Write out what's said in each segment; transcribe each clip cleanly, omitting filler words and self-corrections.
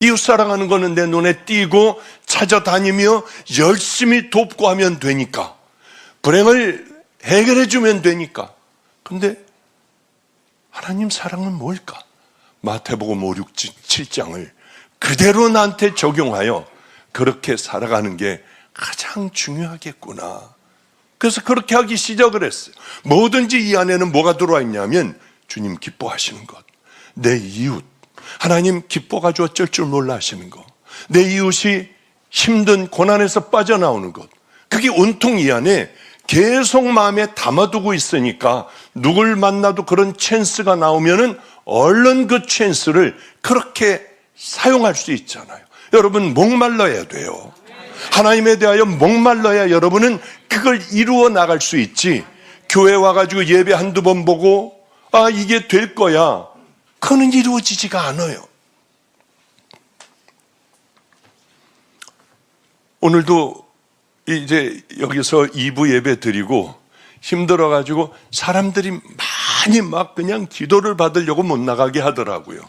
이웃 사랑하는 거는 내 눈에 띄고 찾아다니며 열심히 돕고 하면 되니까, 불행을 해결해 주면 되니까. 근데 하나님 사랑은 뭘까? 마태복음 5, 6, 7장을 그대로 나한테 적용하여 그렇게 살아가는 게 가장 중요하겠구나. 그래서 그렇게 하기 시작을 했어요. 뭐든지 이 안에는 뭐가 들어와 있냐면 주님 기뻐하시는 것, 내 이웃, 하나님 기뻐가지고 어쩔 줄 몰라 하시는 것, 내 이웃이 힘든 고난에서 빠져나오는 것, 그게 온통 이 안에 계속 마음에 담아두고 있으니까 누굴 만나도 그런 찬스가 나오면은 얼른 그 찬스를 그렇게 사용할 수 있잖아요. 여러분, 목말라야 돼요. 하나님에 대하여 목말라야 여러분은 그걸 이루어 나갈 수 있지, 교회 와가지고 예배 한두 번 보고 이게 될 거야, 그거는 이루어지지가 않아요. 오늘도 이제 여기서 2부 예배 드리고 힘들어가지고 사람들이 많이 막 그냥 기도를 받으려고 못 나가게 하더라고요.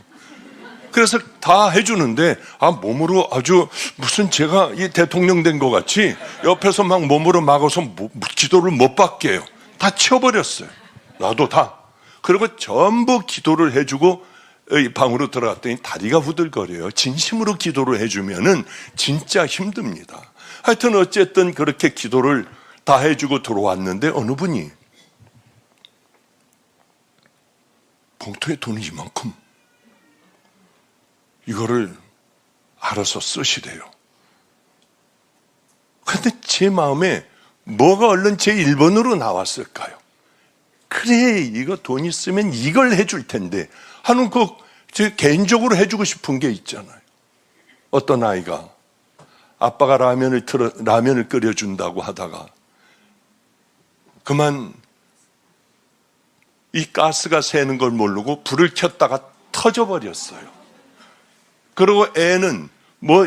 그래서 다 해주는데 몸으로 아주 무슨 제가 이 대통령 된 것 같이 옆에서 막 몸으로 막아서 기도를 못 받게 해요. 다 치워버렸어요. 나도 다. 그리고 전부 기도를 해주고 방으로 들어갔더니 다리가 후들거려요. 진심으로 기도를 해주면은 진짜 힘듭니다. 하여튼 어쨌든 그렇게 기도를 다 해주고 들어왔는데 어느 분이 봉투에 돈이 이만큼, 이거를 알아서 쓰시래요. 근데 제 마음에 뭐가 얼른 제 1번으로 나왔을까요? 그래, 이거 돈 있으면 이걸 해줄 텐데 하는 제 개인적으로 해주고 싶은 게 있잖아요. 어떤 아이가 아빠가 라면을 끓여준다고 하다가 그만 이 가스가 새는 걸 모르고 불을 켰다가 터져버렸어요. 그리고 애는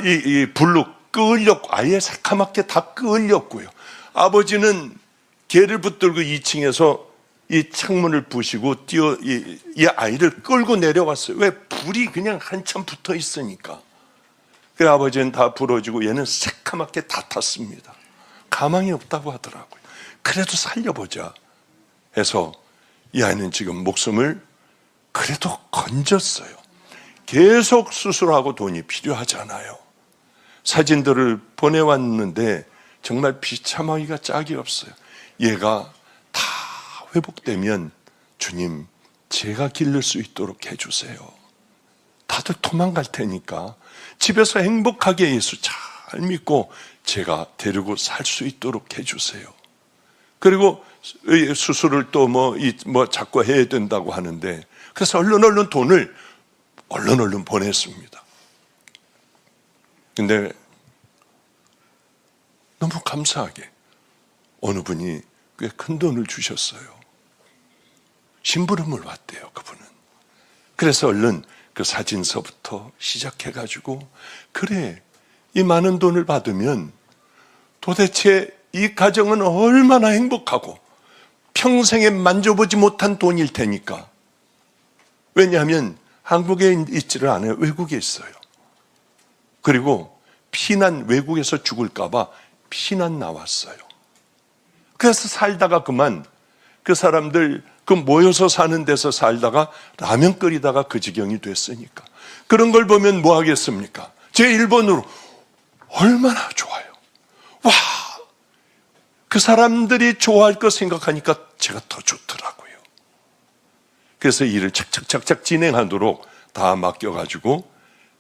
이 불로 끄을렸고, 아예 새카맣게 다 끄을렸고요. 아버지는 개를 붙들고 2층에서 이 창문을 부시고 이 아이를 끌고 내려왔어요. 왜? 불이 그냥 한참 붙어 있으니까. 그 아버지는 다 부러지고 얘는 새카맣게 다 탔습니다. 가망이 없다고 하더라고요. 그래도 살려보자 해서 이 아이는 지금 목숨을 그래도 건졌어요. 계속 수술하고 돈이 필요하잖아요. 사진들을 보내왔는데 정말 비참하기가 짝이 없어요. 얘가 다 회복되면 주님, 제가 기를 수 있도록 해주세요. 다들 도망갈 테니까 집에서 행복하게 예수 잘 믿고 제가 데리고 살 수 있도록 해주세요. 그리고 수술을 또 자꾸 해야 된다고 하는데, 그래서 얼른 돈을 얼른 보냈습니다. 근데 너무 감사하게 어느 분이 꽤 큰 돈을 주셨어요. 심부름을 왔대요, 그분은. 그래서 얼른 그 사진서부터 시작해가지고, 그래, 이 많은 돈을 받으면 도대체 이 가정은 얼마나 행복하고 평생에 만져보지 못한 돈일 테니까. 왜냐하면 한국에 있지를 않아요. 외국에 있어요. 그리고 외국에서 죽을까봐 피난 나왔어요. 그래서 살다가 그만 그 사람들 모여서 사는 데서 살다가 라면 끓이다가 그 지경이 됐으니까. 그런 걸 보면 뭐 하겠습니까? 제 1번으로 얼마나 좋아요. 와, 그 사람들이 좋아할 거 생각하니까 제가 더 좋더라고요. 그래서 일을 착착 진행하도록 다 맡겨가지고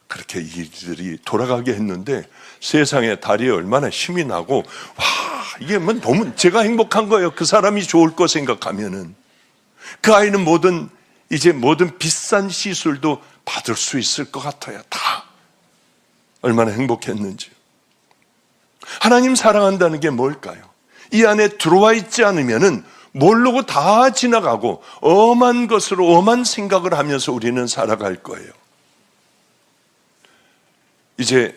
그렇게 일들이 돌아가게 했는데, 세상에 다리에 얼마나 힘이 나고, 와, 이게 너무 제가 행복한 거예요. 그 사람이 좋을 거 생각하면은. 그 아이는 모든 비싼 시술도 받을 수 있을 것 같아요. 다. 얼마나 행복했는지. 하나님 사랑한다는 게 뭘까요? 이 안에 들어와 있지 않으면은 모르고 다 지나가고 엄한 것으로 엄한 생각을 하면서 우리는 살아갈 거예요. 이제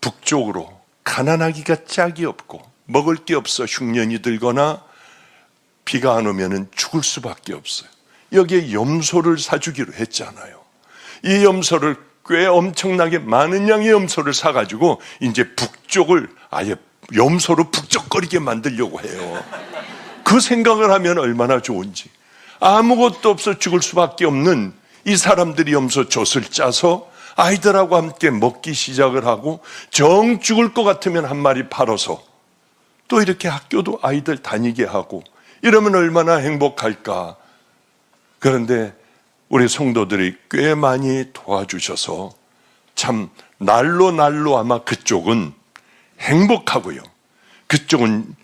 북쪽으로 가난하기가 짝이 없고 먹을 게 없어 흉년이 들거나 비가 안 오면은 죽을 수밖에 없어요. 여기에 염소를 사주기로 했잖아요. 이 염소를 꽤 엄청나게 많은 양의 염소를 사가지고 이제 북쪽을 아예 염소로 북적거리게 만들려고 해요. 그 생각을 하면 얼마나 좋은지. 아무것도 없어 죽을 수밖에 없는 이 사람들이 염소 젖을 짜서 아이들하고 함께 먹기 시작을 하고, 정 죽을 것 같으면 한 마리 팔아서 또 이렇게 학교도 아이들 다니게 하고, 이러면 얼마나 행복할까. 그런데 우리 성도들이 꽤 많이 도와주셔서 참 날로 아마 그쪽은 행복하고요, 그쪽은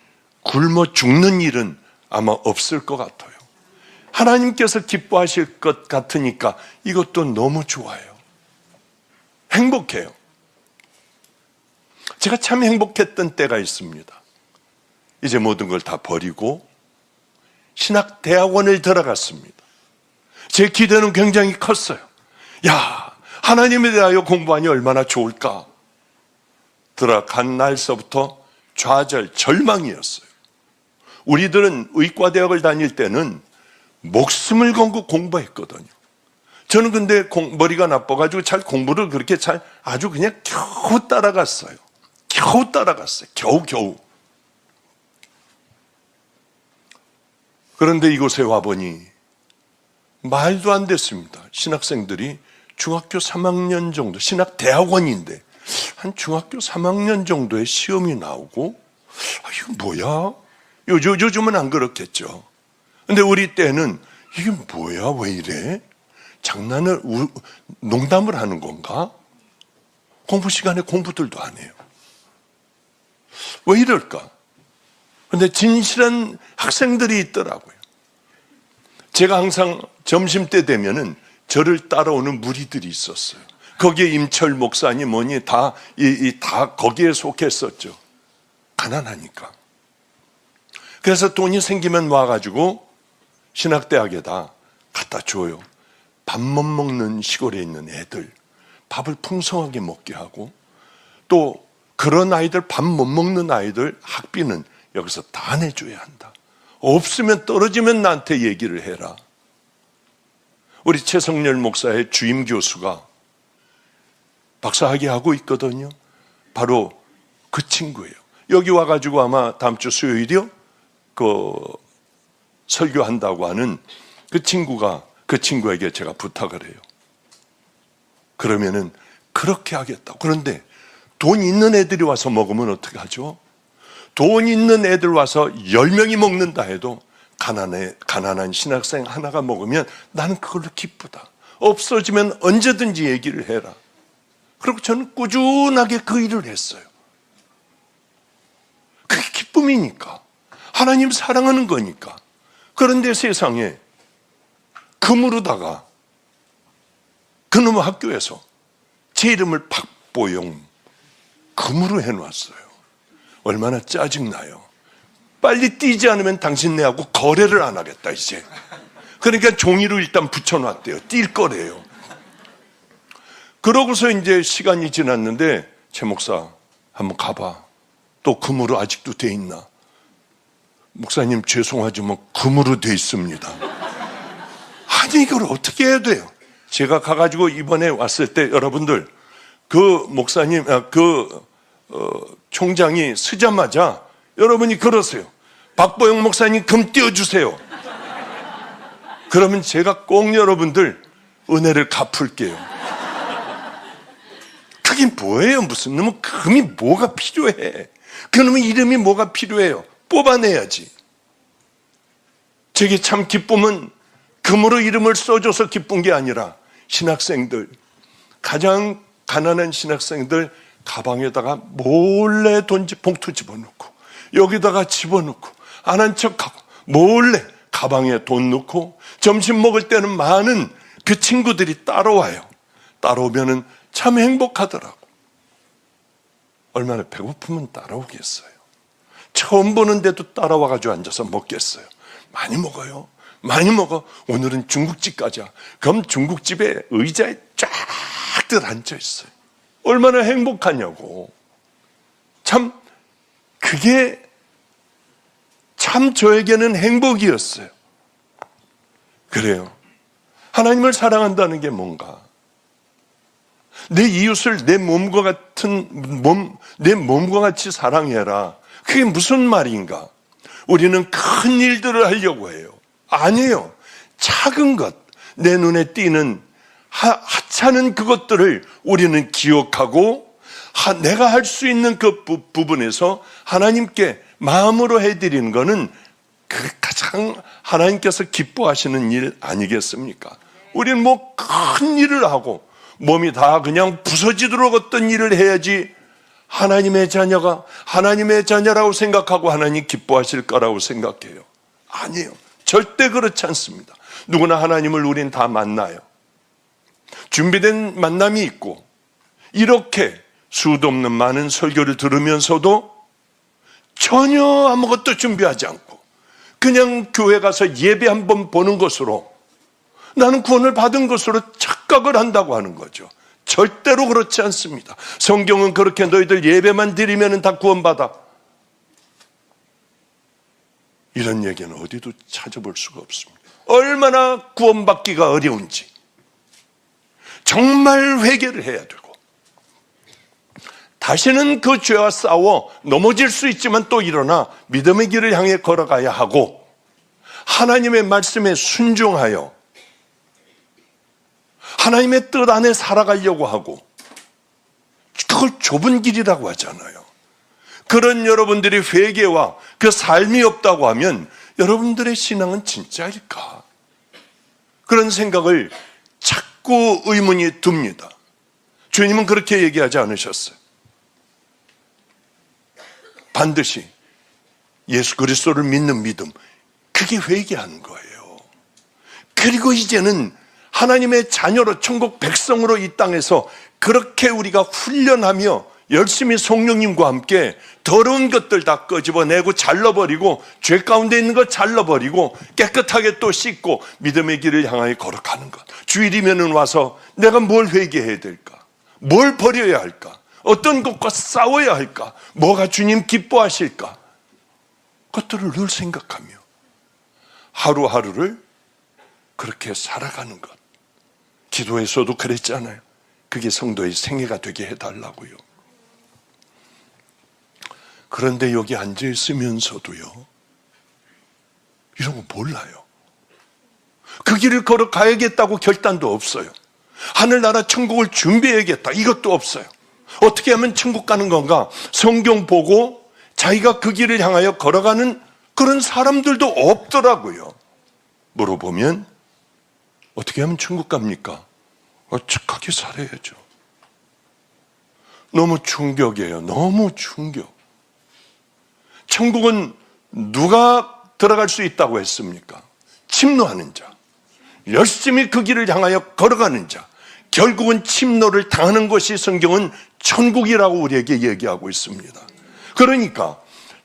굶어 죽는 일은 아마 없을 것 같아요. 하나님께서 기뻐하실 것 같으니까 이것도 너무 좋아요. 행복해요. 제가 참 행복했던 때가 있습니다. 이제 모든 걸 다 버리고 신학대학원을 들어갔습니다. 제 기대는 굉장히 컸어요. 야, 하나님에 대하여 공부하니 얼마나 좋을까. 들어간 날서부터 좌절, 절망이었어요. 우리들은 의과대학을 다닐 때는 목숨을 걸고 공부했거든요. 저는 근데 머리가 나빠가지고 잘 공부를 그렇게 잘 아주 그냥 겨우 따라갔어요. 겨우. 그런데 이곳에 와보니 말도 안 됐습니다. 신학생들이 중학교 3학년 정도, 신학대학원인데 한 중학교 3학년 정도의 시험이 나오고, 이거 뭐야? 요즘은 안 그렇겠죠. 근데 우리 때는 이게 뭐야? 왜 이래? 농담을 하는 건가? 공부 시간에 공부들도 안 해요. 왜 이럴까? 근데 진실한 학생들이 있더라고요. 제가 항상 점심때 되면은 저를 따라오는 무리들이 있었어요. 거기에 임철 목사님 뭐니 다 거기에 속했었죠. 가난하니까. 그래서 돈이 생기면 와가지고 신학대학에다 갖다 줘요. 밥 못 먹는 시골에 있는 애들 밥을 풍성하게 먹게 하고, 또 그런 아이들, 밥 못 먹는 아이들 학비는 여기서 다 내줘야 한다. 없으면 떨어지면 나한테 얘기를 해라. 우리 최성렬 목사의 주임 교수가 박사학위 하고 있거든요. 바로 그 친구예요. 여기 와가지고 아마 다음 주 수요일이요? 설교한다고 하는 그 친구에게 제가 부탁을 해요. 그러면은 그렇게 하겠다고. 그런데 돈 있는 애들이 와서 먹으면 어떻게 하죠? 돈 있는 애들 와서 10명이 먹는다 해도 가난한 신학생 하나가 먹으면 나는 그걸로 기쁘다. 없어지면 언제든지 얘기를 해라. 그리고 저는 꾸준하게 그 일을 했어요. 그게 기쁨이니까. 하나님 사랑하는 거니까. 그런데 세상에 금으로다가 그놈의 학교에서 제 이름을 박보영 금으로 해놨어요. 얼마나 짜증나요. 빨리 띄지 않으면 당신 내하고 거래를 안 하겠다 이제. 그러니까 종이로 일단 붙여놨대요. 뛸 거래요. 그러고서 이제 시간이 지났는데, 최 목사 한번 가봐. 또 금으로 아직도 돼 있나? 목사님 죄송하지만 금으로 돼 있습니다. 아니 이걸 어떻게 해야 돼요? 제가 가가지고 이번에 왔을 때 여러분들 그 목사님 총장이 쓰자마자 여러분이 그러세요. 박보영 목사님 금 띄워주세요. 그러면 제가 꼭 여러분들 은혜를 갚을게요. 그게 뭐예요? 무슨 놈의 금이 뭐가 필요해? 그놈의 이름이 뭐가 필요해요? 뽑아내야지. 제게 참 기쁨은 금으로 이름을 써줘서 기쁜 게 아니라 신학생들, 가장 가난한 신학생들 가방에다가 몰래 봉투 집어넣고 여기다가 집어넣고 안 한 척하고 몰래 가방에 돈 넣고 점심 먹을 때는 많은 그 친구들이 따라와요. 따라오면은 참 행복하더라고. 얼마나 배고프면 따라오겠어요. 처음 보는데도 따라와가지고 앉아서 먹겠어요. 많이 먹어요. 많이 먹어. 오늘은 중국집 가자. 그럼 중국집에 의자에 쫙들 앉아있어요. 얼마나 행복하냐고. 참 그게 참 저에게는 행복이었어요. 그래요. 하나님을 사랑한다는 게 뭔가? 내 이웃을 내 몸과 같이 사랑해라. 그게 무슨 말인가? 우리는 큰 일들을 하려고 해요. 아니에요. 작은 것, 내 눈에 띄는 하찮은 그것들을 우리는 기억하고 내가 할 수 있는 그 부분에서 하나님께 마음으로 해드리는 것은 그 가장 하나님께서 기뻐하시는 일 아니겠습니까? 우리는 뭐 큰 일을 하고 몸이 다 그냥 부서지도록 어떤 일을 해야지 하나님의 자녀가 하나님의 자녀라고 생각하고 하나님 기뻐하실 거라고 생각해요. 아니에요. 절대 그렇지 않습니다. 누구나 하나님을 우린 다 만나요. 준비된 만남이 있고 이렇게 수도 없는 많은 설교를 들으면서도 전혀 아무것도 준비하지 않고 그냥 교회 가서 예배 한번 보는 것으로 나는 구원을 받은 것으로 착각을 한다고 하는 거죠. 절대로 그렇지 않습니다. 성경은 그렇게 너희들 예배만 드리면 다 구원받아, 이런 얘기는 어디도 찾아볼 수가 없습니다. 얼마나 구원받기가 어려운지 정말 회개를 해야 되고 다시는 그 죄와 싸워 넘어질 수 있지만 또 일어나 믿음의 길을 향해 걸어가야 하고 하나님의 말씀에 순종하여 하나님의 뜻 안에 살아가려고 하고 그걸 좁은 길이라고 하잖아요. 그런 여러분들이 회개와 그 삶이 없다고 하면 여러분들의 신앙은 진짜일까? 그런 생각을 자꾸 의문이 듭니다. 주님은 그렇게 얘기하지 않으셨어요. 반드시 예수 그리스도를 믿는 믿음, 그게 회개하는 거예요. 그리고 이제는 하나님의 자녀로 천국 백성으로 이 땅에서 그렇게 우리가 훈련하며 열심히 성령님과 함께 더러운 것들 다 끄집어내고 잘라버리고 죄 가운데 있는 것 잘라버리고 깨끗하게 또 씻고 믿음의 길을 향하여 걸어가는 것. 주일이면은 와서 내가 뭘 회개해야 될까? 뭘 버려야 할까? 어떤 것과 싸워야 할까? 뭐가 주님 기뻐하실까? 그것들을 늘 생각하며 하루하루를 그렇게 살아가는 것. 기도에서도 그랬잖아요. 그게 성도의 생애가 되게 해달라고요. 그런데 여기 앉아있으면서도요, 이런 거 몰라요. 그 길을 걸어가야겠다고 결단도 없어요. 하늘나라 천국을 준비해야겠다, 이것도 없어요. 어떻게 하면 천국 가는 건가? 성경 보고 자기가 그 길을 향하여 걸어가는 그런 사람들도 없더라고요. 물어보면 어떻게 하면 천국 갑니까? 착하게 살아야죠. 너무 충격이에요. 너무 충격. 천국은 누가 들어갈 수 있다고 했습니까? 침노하는 자, 열심히 그 길을 향하여 걸어가는 자, 결국은 침노를 당하는 것이 성경은 천국이라고 우리에게 얘기하고 있습니다. 그러니까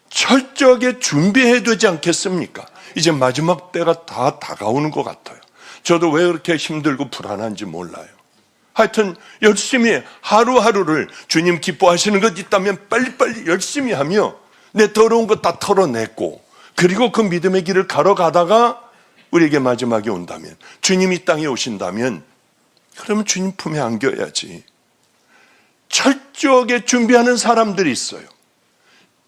철저하게 준비해야 되지 않겠습니까? 이제 마지막 때가 다 다가오는 것 같아요. 저도 왜 그렇게 힘들고 불안한지 몰라요. 하여튼 열심히 하루하루를 주님 기뻐하시는 것 있다면 빨리빨리 열심히 하며 내 더러운 것 다 털어냈고 그리고 그 믿음의 길을 걸어가다가 우리에게 마지막에 온다면, 주님이 땅에 오신다면 그러면 주님 품에 안겨야지. 철저하게 준비하는 사람들이 있어요.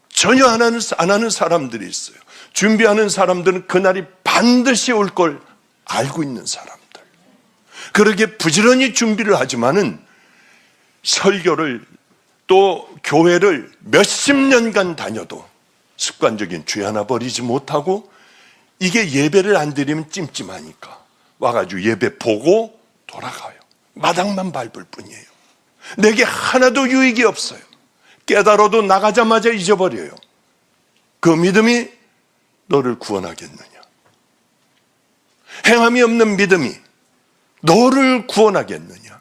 전혀 안 하는 사람들이 있어요. 준비하는 사람들은 그날이 반드시 올 걸 알고 있는 사람들. 그러게 부지런히 준비를 하지만은 설교를 또 교회를 몇십 년간 다녀도 습관적인 죄 하나 버리지 못하고 이게 예배를 안 드리면 찜찜하니까 와가지고 예배 보고 돌아가요. 마당만 밟을 뿐이에요. 내게 하나도 유익이 없어요. 깨달아도 나가자마자 잊어버려요. 그 믿음이 너를 구원하겠느냐? 행함이 없는 믿음이 너를 구원하겠느냐?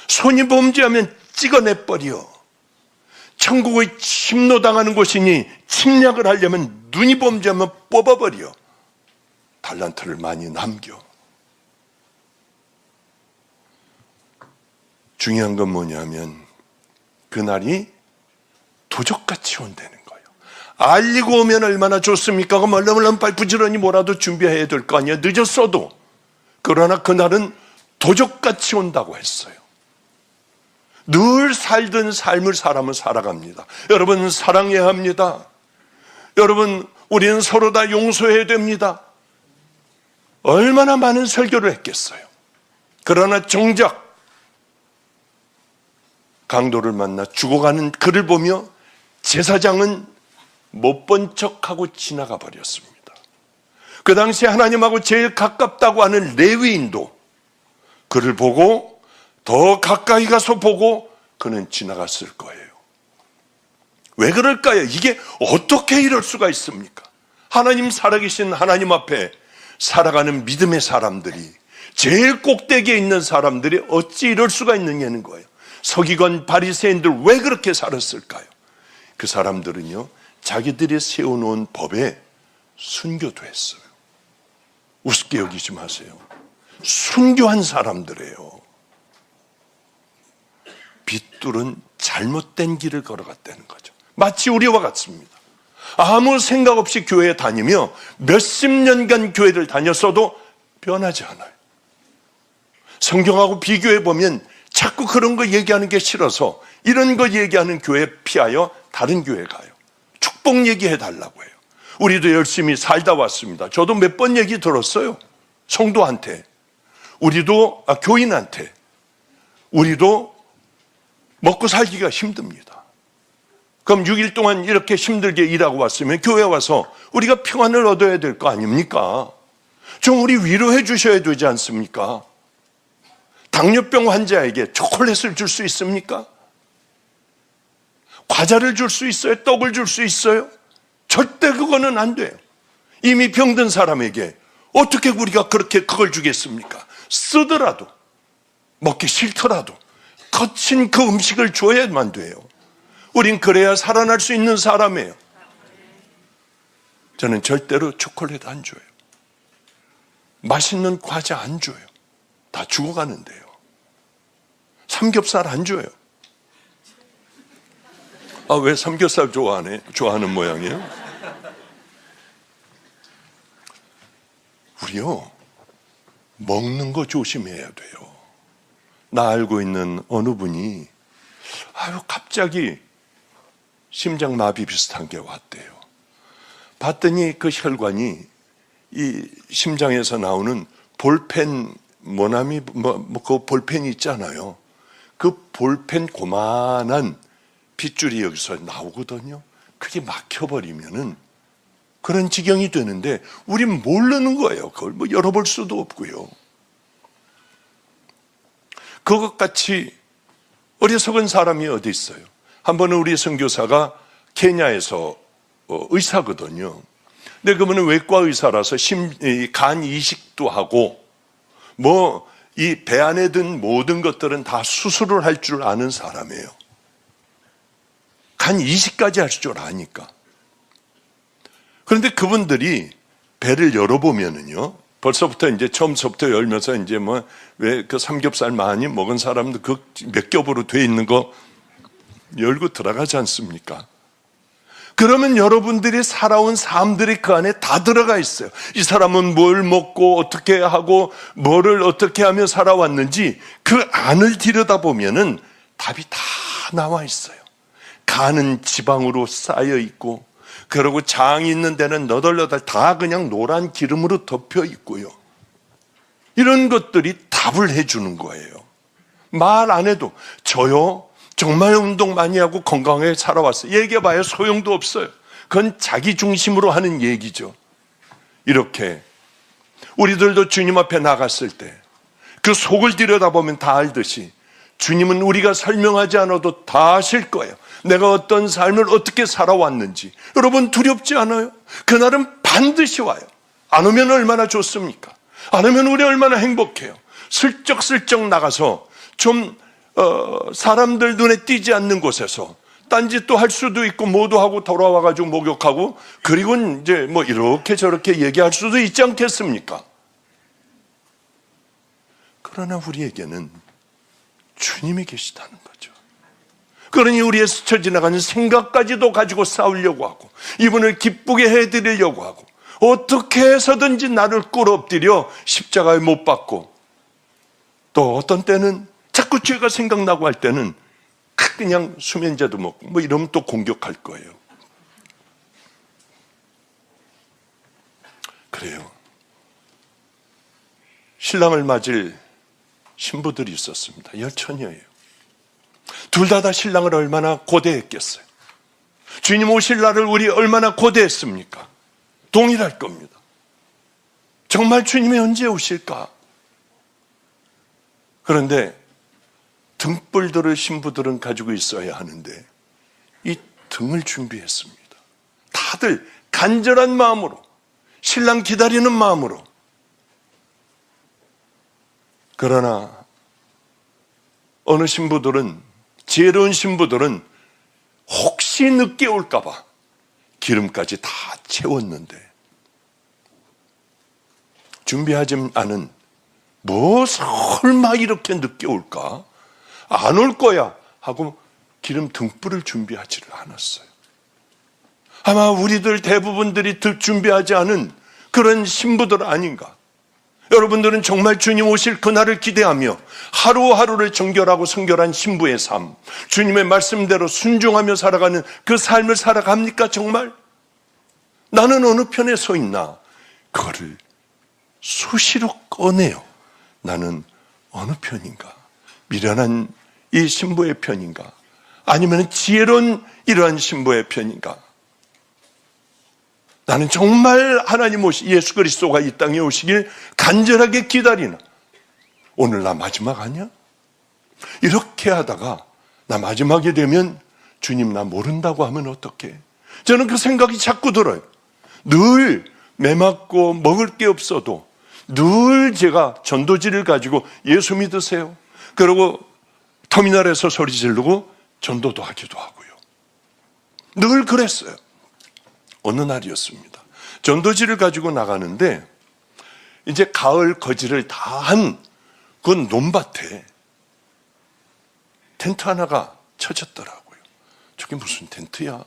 손이 범죄하면 찍어내버려. 천국의 침노당하는 곳이니 침략을 하려면 눈이 범죄하면 뽑아버려. 달란트를 많이 남겨. 중요한 건 뭐냐면 그날이 도적같이 온다는 거예요. 알리고 오면 얼마나 좋습니까? 그럼 얼른 부지런히 뭐라도 준비해야 될 거 아니에요. 늦었어도. 그러나 그날은 도적같이 온다고 했어요. 늘 살던 삶을 사람은 살아갑니다. 여러분, 사랑해야 합니다. 여러분, 우리는 서로 다 용서해야 됩니다. 얼마나 많은 설교를 했겠어요. 그러나 정작 강도를 만나 죽어가는 그를 보며 제사장은 못 본 척하고 지나가 버렸습니다. 그 당시 하나님하고 제일 가깝다고 하는 레위인도 그를 보고 더 가까이 가서 보고 그는 지나갔을 거예요. 왜 그럴까요? 이게 어떻게 이럴 수가 있습니까? 하나님, 살아계신 하나님 앞에 살아가는 믿음의 사람들이, 제일 꼭대기에 있는 사람들이 어찌 이럴 수가 있느냐는 거예요. 서기관 바리새인들 왜 그렇게 살았을까요? 그 사람들은요, 자기들이 세워놓은 법에 순교도 했어요. 우습게 여기지 마세요. 순교한 사람들이에요. 빗둘은 잘못된 길을 걸어갔다는 거죠. 마치 우리와 같습니다. 아무 생각 없이 교회에 다니며 몇십 년간 교회를 다녔어도 변하지 않아요. 성경하고 비교해 보면 자꾸 그런 거 얘기하는 게 싫어서 이런 거 얘기하는 교회 피하여 다른 교회 가요. 축복 얘기해 달라고 해요. 우리도 열심히 살다 왔습니다. 저도 몇 번 얘기 들었어요. 성도한테, 교인한테. 우리도 먹고 살기가 힘듭니다. 그럼 6일 동안 이렇게 힘들게 일하고 왔으면 교회 와서 우리가 평안을 얻어야 될 거 아닙니까? 좀 우리 위로해 주셔야 되지 않습니까? 당뇨병 환자에게 초콜릿을 줄 수 있습니까? 과자를 줄 수 있어요? 떡을 줄 수 있어요? 절대 그거는 안 돼요. 이미 병든 사람에게 어떻게 우리가 그렇게 그걸 주겠습니까? 쓰더라도, 먹기 싫더라도 거친 그 음식을 줘야만 돼요. 우린 그래야 살아날 수 있는 사람이에요. 저는 절대로 초콜릿 안 줘요. 맛있는 과자 안 줘요. 다 죽어가는데요. 삼겹살 안 줘요. 왜 삼겹살 좋아하는 모양이에요? 우리요, 먹는 거 조심해야 돼요. 나 알고 있는 어느 분이 갑자기 심장마비 비슷한 게 왔대요. 봤더니 그 혈관이 이 심장에서 나오는 볼펜, 그 볼펜이 있잖아요. 그 볼펜 고만한 핏줄이 여기서 나오거든요. 그게 막혀버리면은 그런 지경이 되는데 우린 모르는 거예요. 그걸 열어볼 수도 없고요. 그것같이 어리석은 사람이 어디 있어요? 한 번은 우리 선교사가 케냐에서 의사거든요. 근데 그분은 외과 의사라서 간 이식도 하고 이 배 안에 든 모든 것들은 다 수술을 할 줄 아는 사람이에요. 간 이식까지 할 줄 아니까. 그런데 그분들이 배를 열어보면은요, 벌써부터 이제 처음서부터 열면서 이제 왜 그 삼겹살 많이 먹은 사람들 그 몇 겹으로 돼 있는 거 열고 들어가지 않습니까? 그러면 여러분들이 살아온 삶들이 그 안에 다 들어가 있어요. 이 사람은 뭘 먹고 어떻게 하고 뭐를 어떻게 하며 살아왔는지 그 안을 들여다보면은 답이 다 나와 있어요. 간은 지방으로 쌓여 있고, 그리고 장이 있는 데는 너덜너덜 다 그냥 노란 기름으로 덮여 있고요. 이런 것들이 답을 해주는 거예요. 말 안 해도 저요 정말 운동 많이 하고 건강하게 살아왔어요. 얘기해봐야 소용도 없어요. 그건 자기 중심으로 하는 얘기죠. 이렇게 우리들도 주님 앞에 나갔을 때 그 속을 들여다보면 다 알듯이 주님은 우리가 설명하지 않아도 다 아실 거예요. 내가 어떤 삶을 어떻게 살아왔는지. 여러분 두렵지 않아요? 그날은 반드시 와요. 안 오면 얼마나 좋습니까? 안 오면 우리 얼마나 행복해요. 슬쩍슬쩍 나가서 좀 사람들 눈에 띄지 않는 곳에서 딴짓도 할 수도 있고 뭐도 하고 돌아와가지고 목욕하고, 그리고 이제 이렇게 저렇게 얘기할 수도 있지 않겠습니까? 그러나 우리에게는 주님이 계시다는 거죠. 그러니 우리의 스쳐 지나가는 생각까지도 가지고 싸우려고 하고, 이분을 기쁘게 해드리려고 하고, 어떻게 해서든지 나를 꿇어엎드려 십자가에 못 박고, 또 어떤 때는 자꾸 죄가 생각나고 할 때는 그냥 수면제도 먹고 뭐 이러면 또 공격할 거예요. 그래요. 신랑을 맞을 신부들이 있었습니다. 열처녀예요. 둘 다 신랑을 얼마나 고대했겠어요. 주님 오실 날을 우리 얼마나 고대했습니까? 동일할 겁니다. 정말 주님이 언제 오실까? 그런데 등불들을 신부들은 가지고 있어야 하는데 이 등을 준비했습니다. 다들 간절한 마음으로, 신랑 기다리는 마음으로. 그러나 어느 신부들은, 지혜로운 신부들은 혹시 늦게 올까 봐 기름까지 다 채웠는데, 준비하지 않은, 뭐 설마 이렇게 늦게 올까? 안 올 거야 하고 기름 등불을 준비하지를 않았어요. 아마 우리들 대부분들이 준비하지 않은 그런 신부들 아닌가? 여러분들은 정말 주님 오실 그날을 기대하며 하루하루를 정결하고 성결한 신부의 삶, 주님의 말씀대로 순종하며 살아가는 그 삶을 살아갑니까 정말? 나는 어느 편에 서 있나? 그거를 수시로 꺼내요. 나는 어느 편인가? 미련한 이 신부의 편인가? 아니면 지혜로운 이러한 신부의 편인가? 나는 정말 하나님 예수 그리스도가 이 땅에 오시길 간절하게 기다리나? 오늘 나 마지막 아니야? 이렇게 하다가 나 마지막이 되면 주님 나 모른다고 하면 어떡해? 저는 그 생각이 자꾸 들어요. 늘 매맞고 먹을 게 없어도 늘 제가 전도지를 가지고 예수 믿으세요. 그리고 터미널에서 소리 지르고 전도도 하기도 하고요. 늘 그랬어요. 어느 날이었습니다. 전도지를 가지고 나가는데 이제 가을 거지를 다 한 그 논밭에 텐트 하나가 쳐졌더라고요. 저게 무슨 텐트야?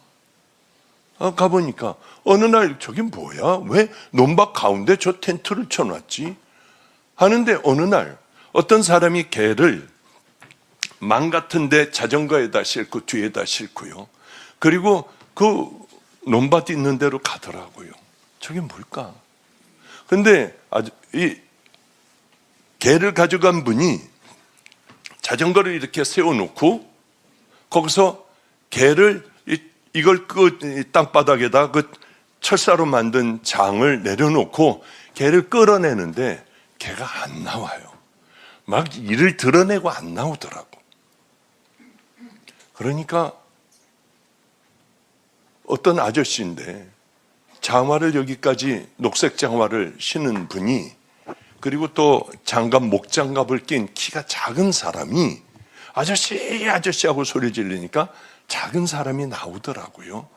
가보니까 어느 날 저게 뭐야? 왜 논밭 가운데 저 텐트를 쳐놨지? 하는데 어느 날 어떤 사람이 개를 망 같은데 자전거에다 싣고 뒤에다 싣고요. 그리고 그 논밭 있는 데로 가더라고요. 저게 뭘까? 근데 이 개를 가져간 분이 자전거를 이렇게 세워놓고 거기서 개를 이걸 땅바닥에다 그 철사로 만든 장을 내려놓고 개를 끌어내는데 개가 안 나와요. 막 이를 드러내고 안 나오더라고. 그러니까 어떤 아저씨인데 장화를 여기까지 녹색 장화를 신은 분이, 그리고 또 장갑, 목장갑을 낀 키가 작은 사람이 아저씨 아저씨 하고 소리 지르니까 작은 사람이 나오더라고요.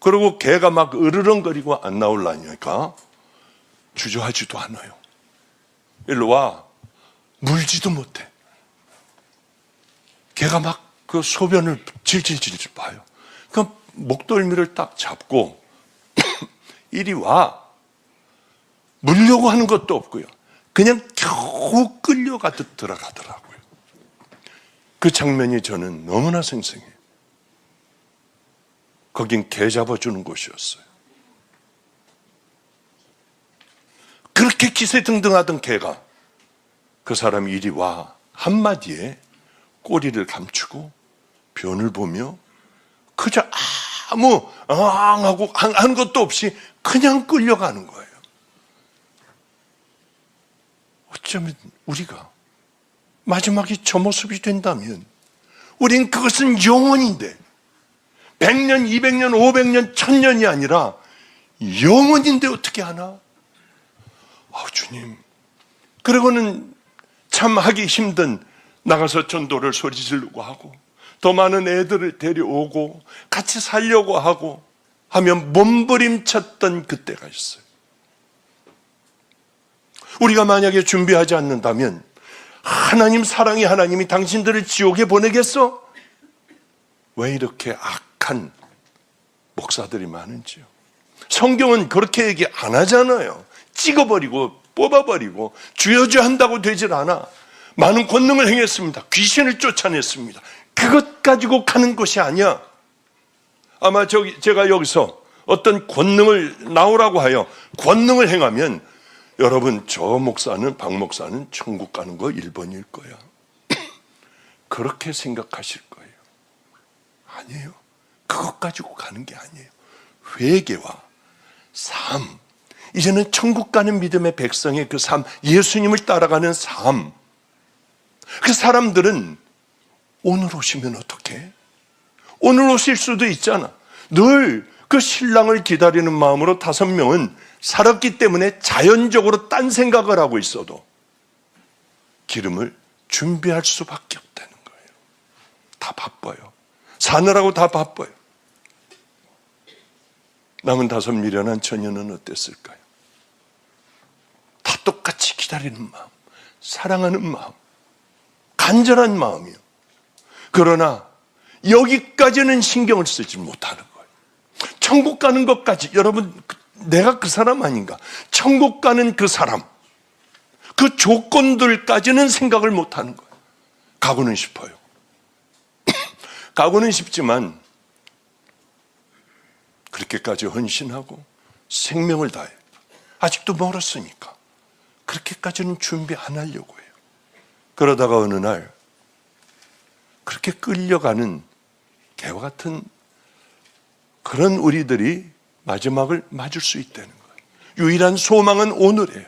그리고 개가 막 으르렁거리고 안 나오려니까 주저하지도 않아요. 일로 와. 물지도 못해. 개가 막 그 소변을 질질질 봐요. 그 목덜미를 딱 잡고 이리 와. 물려고 하는 것도 없고요. 그냥 겨우 끌려가듯 들어가더라고요. 그 장면이 저는 너무나 생생해요. 거긴 개 잡아주는 곳이었어요. 그렇게 기세등등하던 개가 그 사람이 이리 와 한마디에 꼬리를 감추고 변을 보며 그저 아무 하고 하는 것도 없이 그냥 끌려가는 거예요. 어쩌면 우리가 마지막에 저 모습이 된다면 우린 그것은 영원인데 100년, 200년, 500년, 1000년이 아니라 영원인데 어떻게 하나? 주님. 그러고는 참 하기 힘든 나가서 전도를 소리 지르고 하고 더 많은 애들을 데려오고 같이 살려고 하고 하면 몸부림쳤던 그때가 있어요. 우리가 만약에 준비하지 않는다면 하나님 사랑의 하나님이 당신들을 지옥에 보내겠어? 왜 이렇게 악한 목사들이 많은지요. 성경은 그렇게 얘기 안 하잖아요. 찍어버리고 뽑아버리고 주여주여 한다고 되질 않아. 많은 권능을 행했습니다. 귀신을 쫓아냈습니다. 그것 가지고 가는 것이 아니야. 아마 제가 여기서 어떤 권능을 나오라고 하여 권능을 행하면 여러분 저 목사는 박 목사는 천국 가는 거 1번일 거야. 그렇게 생각하실 거예요. 아니에요. 그것 가지고 가는 게 아니에요. 회개와 삶. 이제는 천국 가는 믿음의 백성의 그 삶, 예수님을 따라가는 삶. 그 사람들은 오늘 오시면 어떡해? 오늘 오실 수도 있잖아. 늘 그 신랑을 기다리는 마음으로 5명은 살았기 때문에 자연적으로 딴 생각을 하고 있어도 기름을 준비할 수밖에 없다는 거예요. 다 바빠요. 사느라고 다 바빠요. 남은 5 미련한 처녀는 어땠을까요? 다 똑같이 기다리는 마음, 사랑하는 마음, 간절한 마음이요. 그러나 여기까지는 신경을 쓰지 못하는 거예요. 천국 가는 것까지, 여러분 내가 그 사람 아닌가? 천국 가는 그 사람, 그 조건들까지는 생각을 못하는 거예요. 가고는 싶어요. 가고는 싶지만 그렇게까지 헌신하고 생명을 다해 아직도 멀었으니까 그렇게까지는 준비 안 하려고 해요. 그러다가 어느 날 그렇게 끌려가는 개와 같은 그런 우리들이 마지막을 맞을 수 있다는 거예요. 유일한 소망은 오늘이에요.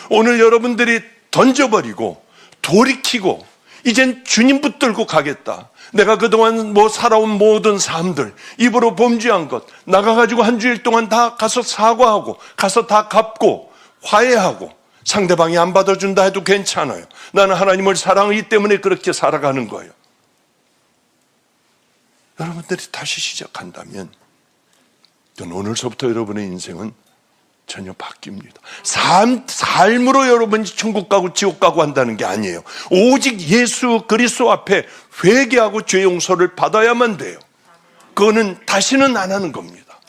오늘 여러분들이 던져버리고 돌이키고 이젠 주님 붙들고 가겠다. 내가 그동안 살아온 모든 삶들, 입으로 범죄한 것 나가가지고 한 주일 동안 다 가서 사과하고 가서 다 갚고 화해하고 상대방이 안 받아준다 해도 괜찮아요. 나는 하나님을 사랑하기 때문에 그렇게 살아가는 거예요. 여러분들이 다시 시작한다면 오늘서부터 여러분의 인생은 전혀 바뀝니다. 삶으로 여러분이 천국 가고 지옥 가고 한다는 게 아니에요. 오직 예수 그리스도 앞에 회개하고 죄 용서를 받아야만 돼요. 그거는 다시는 안 하는 겁니다.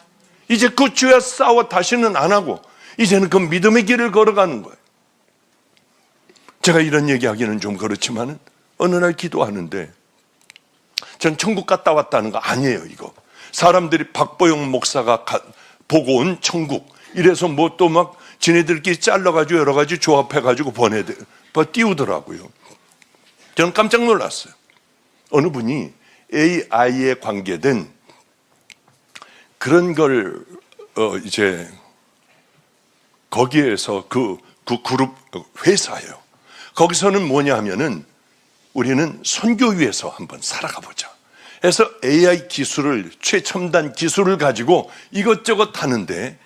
이제 그 죄와 싸워 다시는 안 하고 이제는 그 믿음의 길을 걸어가는 거예요. 제가 이런 얘기하기는 좀 그렇지만 어느 날 기도하는데 전 천국 갔다 왔다는 거 아니에요. 이거 사람들이 박보영 목사가 보고 온 천국 이래서 뭐 또 막 지네들끼리 잘라가지고 여러 가지 조합해가지고 띄우더라고요. 저는 깜짝 놀랐어요. 어느 분이 AI에 관계된 그런 걸 이제 거기에서 그 그룹 회사예요. 거기서는 뭐냐 하면은 우리는 선교위에서 한번 살아가 보자 해서 AI 기술을, 최첨단 기술을 가지고 이것저것 하는데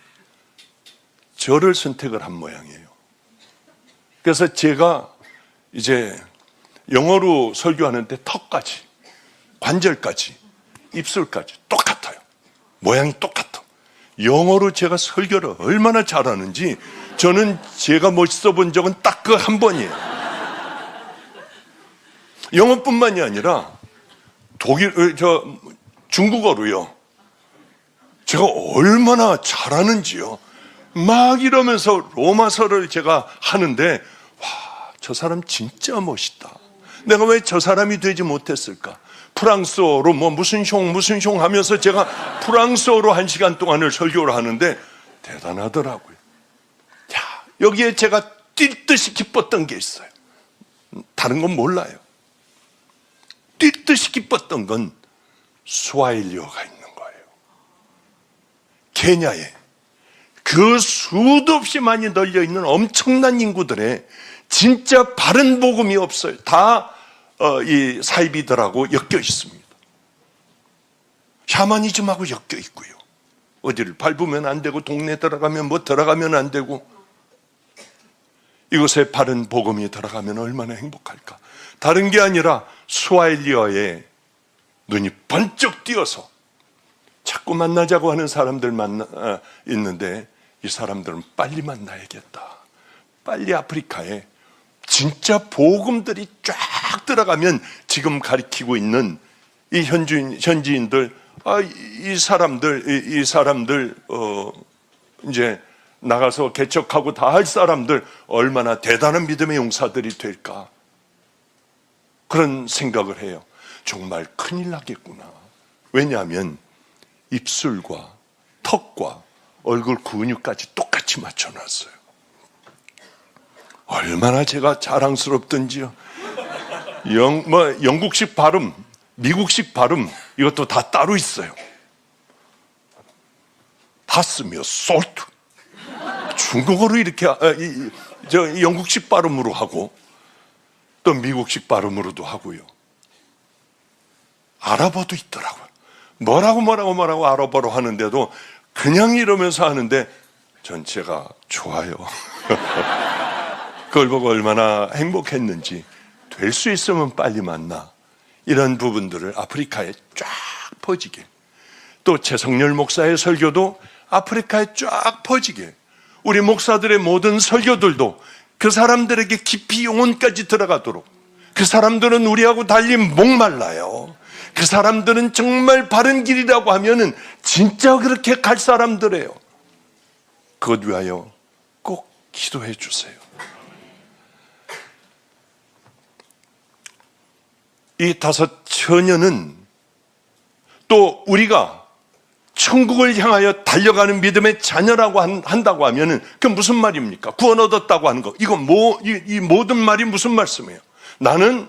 저를 선택을 한 모양이에요. 그래서 제가 이제 영어로 설교하는데 턱까지, 관절까지, 입술까지 똑같아요. 모양이 똑같아. 영어로 제가 설교를 얼마나 잘하는지 저는 제가 멋있어 본 적은 딱 그 한 번이에요. 영어뿐만이 아니라 중국어로요. 제가 얼마나 잘하는지요. 막 이러면서 로마서를 제가 하는데 와, 저 사람 진짜 멋있다. 내가 왜 저 사람이 되지 못했을까? 프랑스어로 무슨 숑 하면서 제가 프랑스어로 1시간 동안을 설교를 하는데 대단하더라고요. 야, 여기에 제가 뛸 듯이 기뻤던 게 있어요. 다른 건 몰라요. 뛸 듯이 기뻤던 건 스와힐리어가 있는 거예요. 케냐에 그 수도 없이 많이 널려 있는 엄청난 인구들의 진짜 바른 복음이 없어요. 다 이 사이비들하고 엮여 있습니다. 샤머니즘하고 엮여 있고요. 어디를 밟으면 안 되고 동네 들어가면 들어가면 안 되고 이곳에 바른 복음이 들어가면 얼마나 행복할까. 다른 게 아니라 스와힐리어에 눈이 번쩍 띄어서 자꾸 만나자고 하는 사람들 있는데 이 사람들은 빨리 만나야겠다. 빨리 아프리카에 진짜 복음들이 쫙 들어가면 지금 가리키고 있는 이 현지인들, 이 사람들 이제 나가서 개척하고 다 할 사람들 얼마나 대단한 믿음의 용사들이 될까. 그런 생각을 해요. 정말 큰일 나겠구나. 왜냐하면 입술과 턱과 얼굴 근육까지 똑같이 맞춰놨어요. 얼마나 제가 자랑스럽던지요. 영국식 발음, 미국식 발음, 이것도 다 따로 있어요. 다 쓰며 솔트. 중국어로 이렇게, 영국식 발음으로 하고, 또 미국식 발음으로도 하고요. 아랍어도 있더라고요. 뭐라고 아랍어로 하는데도 그냥 이러면서 하는데 전체가 좋아요. 그걸 보고 얼마나 행복했는지. 될 수 있으면 빨리 만나. 이런 부분들을 아프리카에 쫙 퍼지게. 또 최성렬 목사의 설교도 아프리카에 쫙 퍼지게. 우리 목사들의 모든 설교들도 그 사람들에게 깊이 영혼까지 들어가도록. 그 사람들은 우리하고 달리 목말라요. 그 사람들은 정말 바른 길이라고 하면은 진짜 그렇게 갈 사람들이에요. 그것 위하여 꼭 기도해 주세요. 이 5 처녀는 또 우리가 천국을 향하여 달려가는 믿음의 자녀라고 한다고 하면은 그게 무슨 말입니까? 구원 얻었다고 하는 거. 이거 이 모든 말이 무슨 말씀이에요? 나는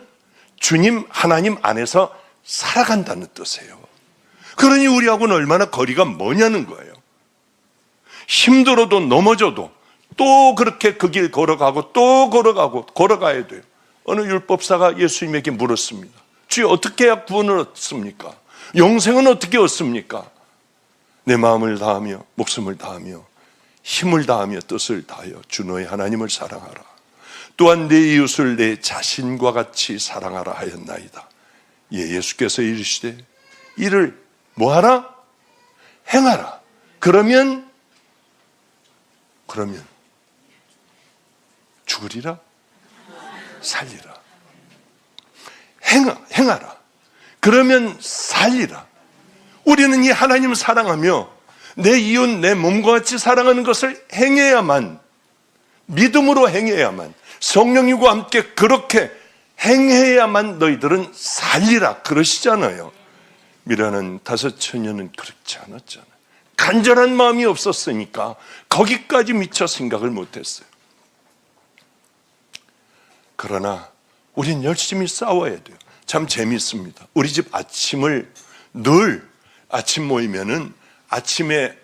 주님 하나님 안에서 살아간다는 뜻이에요. 그러니 우리하고는 얼마나 거리가 머냐는 거예요. 힘들어도 넘어져도 또 그렇게 그 길 걸어가고 또 걸어가야 돼요. 어느 율법사가 예수님에게 물었습니다. 주여, 어떻게 해야 구원을 얻습니까? 영생은 어떻게 얻습니까? 내 마음을 다하며 목숨을 다하며 힘을 다하며 뜻을 다하여 주 너의 하나님을 사랑하라. 또한 내 이웃을 내 자신과 같이 사랑하라 하였나이다. 예수께서 이르시되 이를 뭐하라? 행하라. 그러면 죽으리라? 살리라. 행하라. 그러면 살리라. 우리는 이 하나님을 사랑하며 내 이웃 내 몸과 같이 사랑하는 것을 행해야만, 믿음으로 행해야만, 성령님과 함께 그렇게 행해야만 너희들은 살리라 그러시잖아요. 미라는 5 처녀는 그렇지 않았잖아요. 간절한 마음이 없었으니까 거기까지 미처 생각을 못했어요. 그러나 우린 열심히 싸워야 돼요. 참 재미있습니다. 우리 집 아침을 늘 아침 모이면은 아침에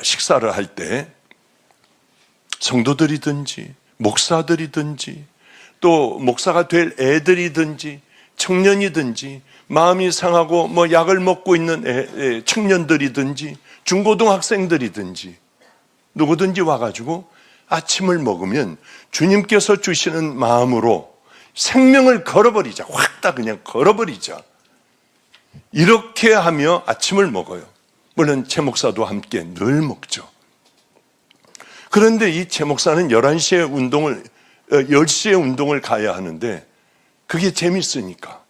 식사를 할 때 성도들이든지 목사들이든지 또 목사가 될 애들이든지 청년이든지 마음이 상하고 뭐 약을 먹고 있는 청년들이든지 중고등학생들이든지 누구든지 와가지고 아침을 먹으면 주님께서 주시는 마음으로 생명을 걸어버리자. 확 다 그냥 걸어버리자. 이렇게 하며 아침을 먹어요. 물론 최 목사도 함께 늘 먹죠. 그런데 이 최 목사는 10시에 운동을 가야 하는데 그게 재밌으니까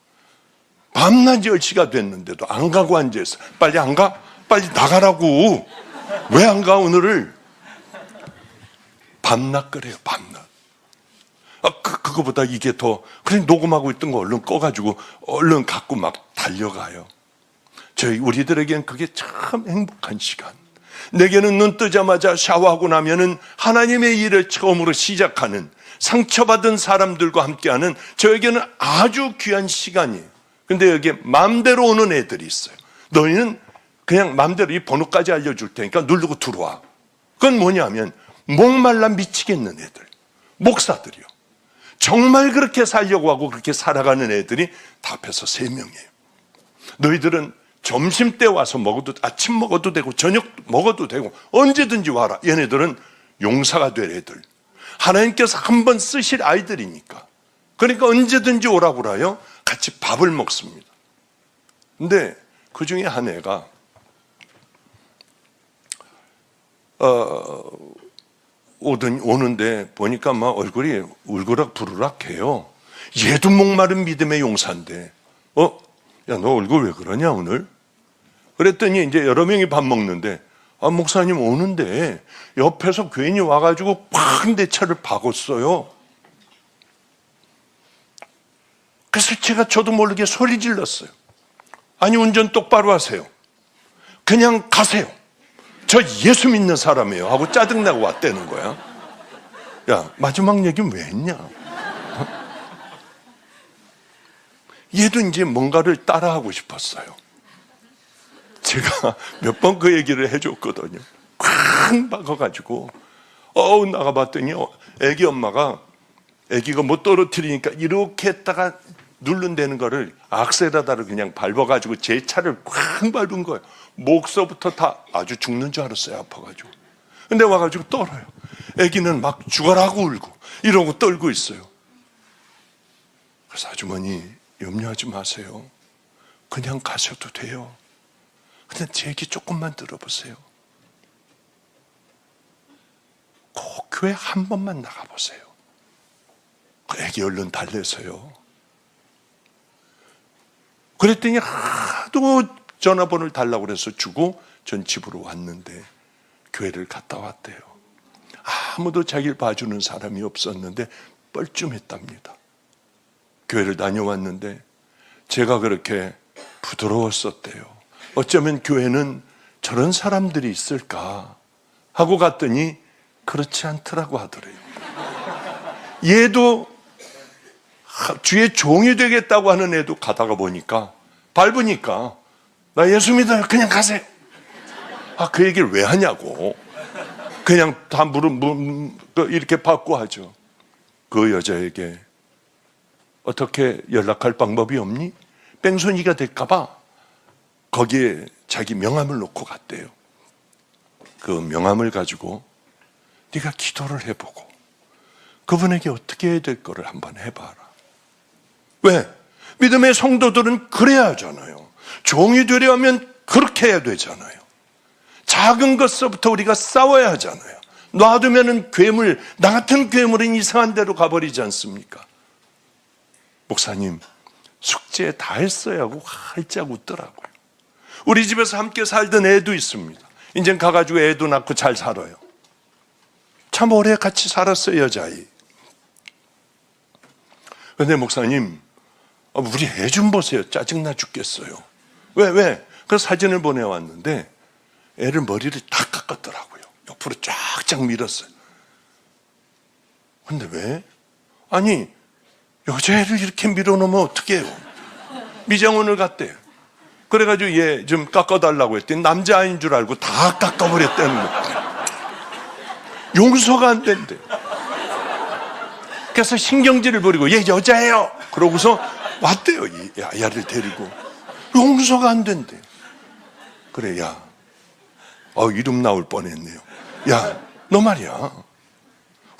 밤낮 10시가 됐는데도 안 가고 앉아있어. 빨리 안 가? 빨리 나가라고. 왜 안 가 오늘을? 밤낮 그래요. 밤낮. 그거보다 이게 더, 그냥 녹음하고 있던 거 얼른 꺼가지고 얼른 갖고 막 달려가요. 우리들에겐 그게 참 행복한 시간. 내게는 눈 뜨자마자 샤워하고 나면은 하나님의 일을 처음으로 시작하는, 상처받은 사람들과 함께하는 저에게는 아주 귀한 시간이에요. 근데 여기에 마음대로 오는 애들이 있어요. 너희는 그냥 마음대로 이 번호까지 알려줄 테니까 누르고 들어와. 그건 뭐냐면 목말라 미치겠는 애들, 목사들이요. 정말 그렇게 살려고 하고 그렇게 살아가는 애들이 다 합해서 3명이에요. 너희들은 점심 때 와서 먹어도, 아침 먹어도 되고 저녁 먹어도 되고 언제든지 와라. 얘네들은 용사가 될 애들, 하나님께서 한번 쓰실 아이들이니까. 그러니까 언제든지 오라고 그래요. 같이 밥을 먹습니다. 근데 그 중에 한 애가 오는데 보니까 막 얼굴이 울그락부르락 해요. 얘도 목마른 믿음의 용사인데, 야, 너 얼굴 왜 그러냐, 오늘? 그랬더니 이제 여러 명이 밥 먹는데, 목사님 오는데 옆에서 괜히 와가지고 팍 내 차를 박았어요. 그래서 제가 저도 모르게 소리 질렀어요. 아니, 운전 똑바로 하세요. 그냥 가세요. 저 예수 믿는 사람이에요 하고 짜증나고 왔다는 거야. 야, 마지막 얘기는 왜 했냐? 얘도 이제 뭔가를 따라하고 싶었어요. 제가 몇 번 그 얘기를 해줬거든요. 쾅 박아가지고 나가봤더니 애기 엄마가 애기가 못 떨어뜨리니까 이렇게 했다가 누른다는 거를 악셀에다를 그냥 밟아가지고 제 차를 쾅 밟은 거예요. 목서부터 다 아주 죽는 줄 알았어요. 아파가지고. 근데 와가지고 떨어요. 애기는 막 죽어라고 울고 이러고 떨고 있어요. 그래서 아주머니 염려하지 마세요. 그냥 가셔도 돼요. 근데 제 얘기 조금만 들어보세요. 꼭 교회 한 번만 나가보세요. 그 애기 얼른 달래서요. 그랬더니 하도 전화번호를 달라고 그래서 주고 전 집으로 왔는데 교회를 갔다 왔대요. 아무도 자기를 봐주는 사람이 없었는데 뻘쭘했답니다. 교회를 다녀왔는데 제가 그렇게 부드러웠었대요. 어쩌면 교회는 저런 사람들이 있을까 하고 갔더니 그렇지 않더라고 하더래요. 얘도 주의 종이 되겠다고 하는 애도 가다가 보니까 밟으니까 나 예수 믿어요. 그냥 가세요. 그 얘기를 왜 하냐고. 그냥 다 이렇게 받고 하죠. 그 여자에게 어떻게 연락할 방법이 없니? 뺑소니가 될까봐 거기에 자기 명함을 놓고 갔대요. 그 명함을 가지고 네가 기도를 해보고 그분에게 어떻게 해야 될 거를 한번 해봐라. 왜? 믿음의 성도들은 그래야 하잖아요. 종이 되려면 그렇게 해야 되잖아요. 작은 것서부터 우리가 싸워야 하잖아요. 놔두면은 괴물, 나 같은 괴물은 이상한 데로 가버리지 않습니까? 목사님, 숙제 다 했어요 하고 활짝 웃더라고요. 우리 집에서 함께 살던 애도 있습니다. 이제 가가지고 애도 낳고 잘 살아요. 참 오래 같이 살았어요, 여자아이. 근데 목사님, 우리 애 좀 보세요. 짜증나 죽겠어요. 왜? 그래서 사진을 보내왔는데 애를 머리를 다 깎았더라고요. 옆으로 쫙쫙 밀었어요. 근데 왜? 아니, 여자애를 이렇게 밀어놓으면 어떡해요? 미장원을 갔대요. 그래가지고 얘 좀 깎아달라고 했더니 남자아이인 줄 알고 다 깎아버렸다는 거예요. 용서가 안 된대. 그래서 신경질을 부리고 얘 여자예요. 그러고서 왔대요. 야를 데리고. 용서가 안 된대. 그래, 야. 이름 나올 뻔했네요. 야, 너 말이야.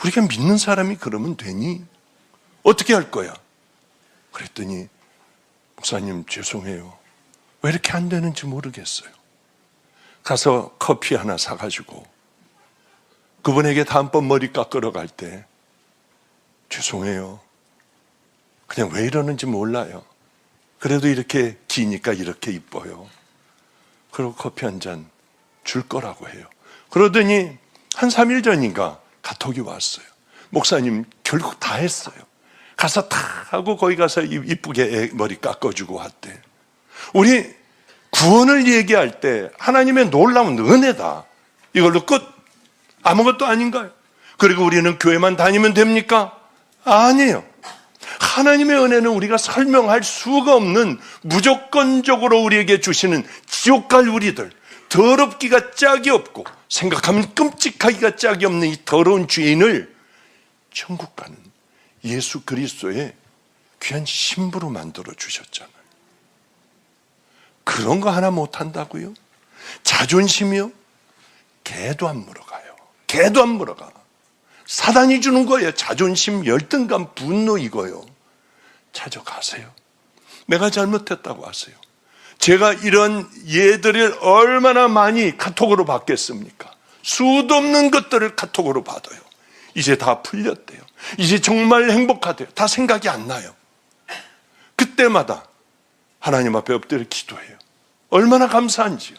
우리가 믿는 사람이 그러면 되니? 어떻게 할 거야? 그랬더니 목사님 죄송해요. 왜 이렇게 안 되는지 모르겠어요. 가서 커피 하나 사가지고 그분에게 다음번 머리 깎으러 갈 때 죄송해요. 그냥 왜 이러는지 몰라요. 그래도 이렇게 기니까 이렇게 이뻐요. 그리고 커피 한 잔 줄 거라고 해요. 그러더니 한 3일 전인가 카톡이 왔어요. 목사님 결국 다 했어요. 가서 다 하고 거기 가서 이쁘게 머리 깎아주고 왔대. 우리 구원을 얘기할 때 하나님의 놀라운 은혜다. 이걸로 끝. 아무것도 아닌가요? 그리고 우리는 교회만 다니면 됩니까? 아니에요. 하나님의 은혜는 우리가 설명할 수가 없는 무조건적으로 우리에게 주시는 지옥 갈 우리들, 더럽기가 짝이 없고 생각하면 끔찍하기가 짝이 없는 이 더러운 죄인을 천국 가는 예수 그리스도의 귀한 신부로 만들어 주셨잖아요. 그런 거 하나 못한다고요? 자존심이요? 개도 안 물어가요. 개도 안 물어가. 사단이 주는 거예요. 자존심, 열등감, 분노 이거요. 찾아가세요. 내가 잘못했다고 하세요. 제가 이런 예들을 얼마나 많이 카톡으로 받겠습니까? 수도 없는 것들을 카톡으로 받아요. 이제 다 풀렸대요. 이제 정말 행복하대요. 다 생각이 안 나요. 그때마다 하나님 앞에 엎드려 기도해요. 얼마나 감사한지요.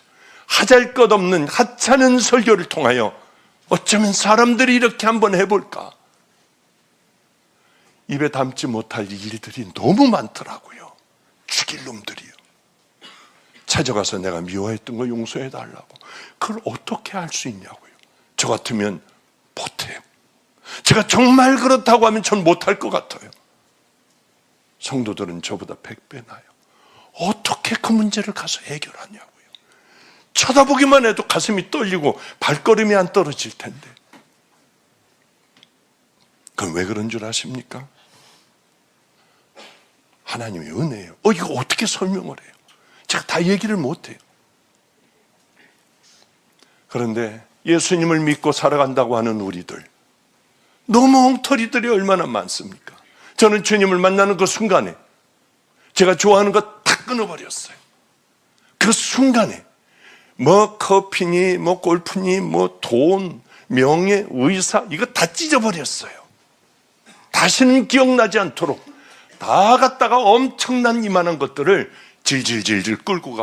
하잘것없는 하찮은 설교를 통하여 어쩌면 사람들이 이렇게 한번 해볼까? 입에 담지 못할 일들이 너무 많더라고요. 죽일 놈들이요. 찾아가서 내가 미워했던 거 용서해달라고. 그걸 어떻게 할 수 있냐고요. 저 같으면 못해요. 제가 정말 그렇다고 하면 전 못할 것 같아요. 성도들은 저보다 100배 나요. 어떻게 그 문제를 가서 해결하냐고요. 쳐다보기만 해도 가슴이 떨리고 발걸음이 안 떨어질 텐데. 그건 왜 그런 줄 아십니까? 하나님의 은혜예요. 이거 어떻게 설명을 해요? 제가 다 얘기를 못해요. 그런데 예수님을 믿고 살아간다고 하는 우리들, 너무 엉터리들이 얼마나 많습니까? 저는 주님을 만나는 그 순간에 제가 좋아하는 거 다 끊어버렸어요. 그 순간에 뭐 커피니 뭐 골프니 뭐 돈, 명예, 의사 이거 다 찢어버렸어요. 다시는 기억나지 않도록 다 갖다가 엄청난 이만한 것들을 질질질질 끌고 가